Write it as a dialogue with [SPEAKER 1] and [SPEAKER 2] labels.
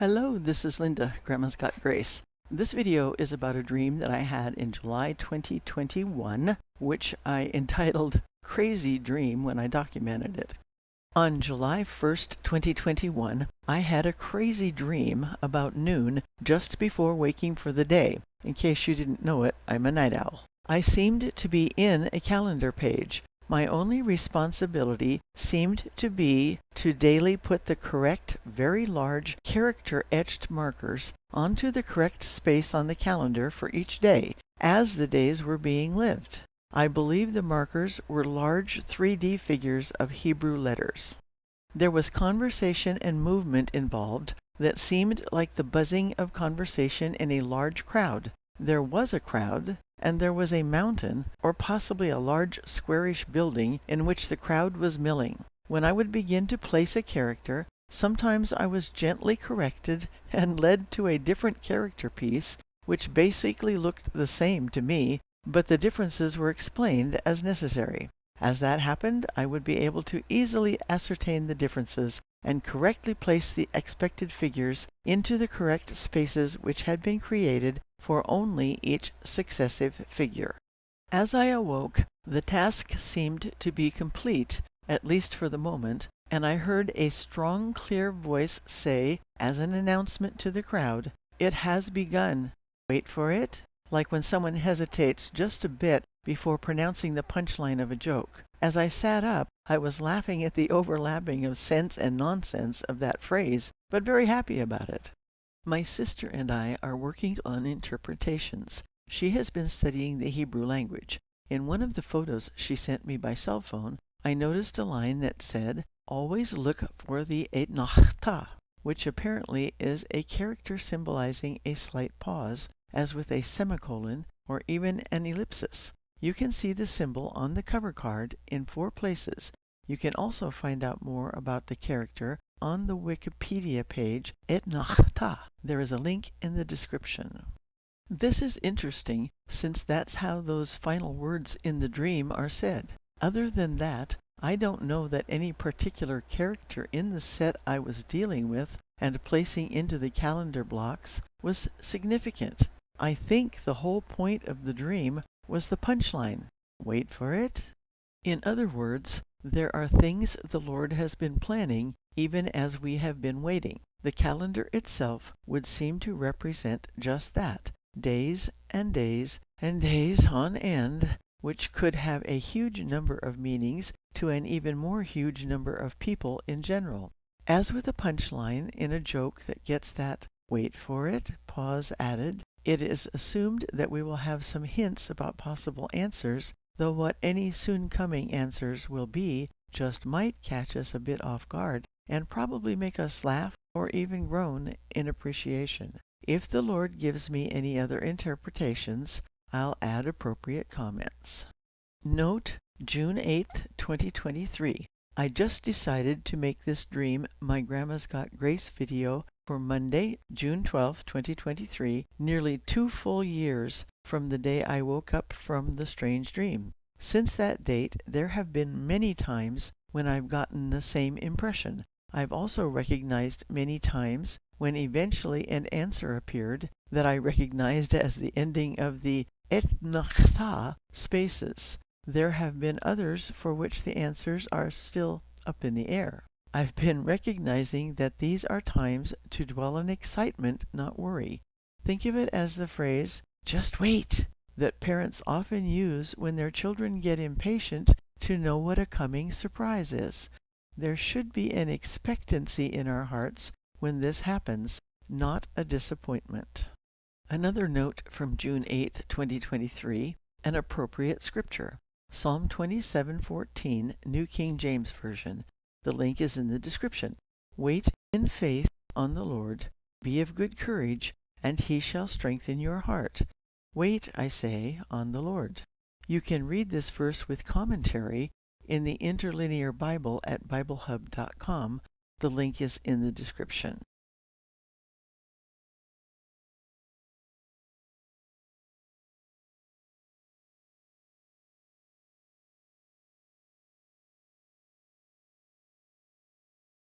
[SPEAKER 1] Hello, this is Linda, Grandma's Got Grace. This video is about a dream that I had in July 2021, which I entitled Crazy Dream when I documented it. On July 1st, 2021, I had a crazy dream about noon just before waking for the day. In case you didn't know it, I'm a night owl. I seemed to be in a calendar page. My only responsibility seemed to be to daily put the correct, very large, character-etched markers onto the correct space on the calendar for each day, as the days were being lived. I believe the markers were large 3D figures of Hebrew letters. There was conversation and movement involved that seemed like the buzzing of conversation in a large crowd. There was a crowd, and there was a mountain, or possibly a large squarish building in which the crowd was milling. When I would begin to place a character, sometimes I was gently corrected and led to a different character piece, which basically looked the same to me, but the differences were explained as necessary. As that happened, I would be able to easily ascertain the differences and correctly place the expected figures into the correct spaces which had been created for only each successive figure. As I awoke, the task seemed to be complete, at least for the moment, and I heard a strong, clear voice say, as an announcement to the crowd, "It has begun. Wait for it," like when someone hesitates just a bit before pronouncing the punchline of a joke. As I sat up, I was laughing at the overlapping of sense and nonsense of that phrase, but very happy about it. My sister and I are working on interpretations. She has been studying the Hebrew language. In one of the photos she sent me by cell phone, I noticed a line that said, "Always look for the Etnachta," which apparently is a character symbolizing a slight pause, as with a semicolon or even an ellipsis. You can see the symbol on the cover card in 4 places. You can also find out more about the character on the Wikipedia page Etnachta. There is a link in the description. This is interesting, since that's how those final words in the dream are said. Other than that, I don't know that any particular character in the set I was dealing with and placing into the calendar blocks was significant. I think the whole point of the dream was the punchline. Wait for it. In other words, there are things the Lord has been planning even as we have been waiting. The calendar itself would seem to represent just that, days and days and days on end, which could have a huge number of meanings to an even more huge number of people in general. As with a punchline in a joke that gets that wait for it pause added, it is assumed that we will have some hints about possible answers, though what any soon-coming answers will be just might catch us a bit off guard and probably make us laugh or even groan in appreciation. If the Lord gives me any other interpretations, I'll add appropriate comments. Note, June 8th, 2023. I just decided to make this dream my Grandma's Got Grace video for Monday, June 12th, 2023, nearly 2 full years from the day I woke up from the strange dream. Since that date, there have been many times when I've gotten the same impression. I've also recognized many times when eventually an answer appeared that I recognized as the ending of the Etnachta spaces. There have been others for which the answers are still up in the air. I've been recognizing that these are times to dwell in excitement, not worry. Think of it as the phrase, "just wait," that parents often use when their children get impatient to know what a coming surprise is. There should be an expectancy in our hearts when this happens, not a disappointment. Another note from June 8th, 2023, an appropriate scripture. Psalm 27:14, New King James Version. The link is in the description. Wait in faith on the Lord. Be of good courage, and he shall strengthen your heart. Wait, I say, on the Lord. You can read this verse with commentary in the Interlinear Bible at BibleHub.com. The link is in the description.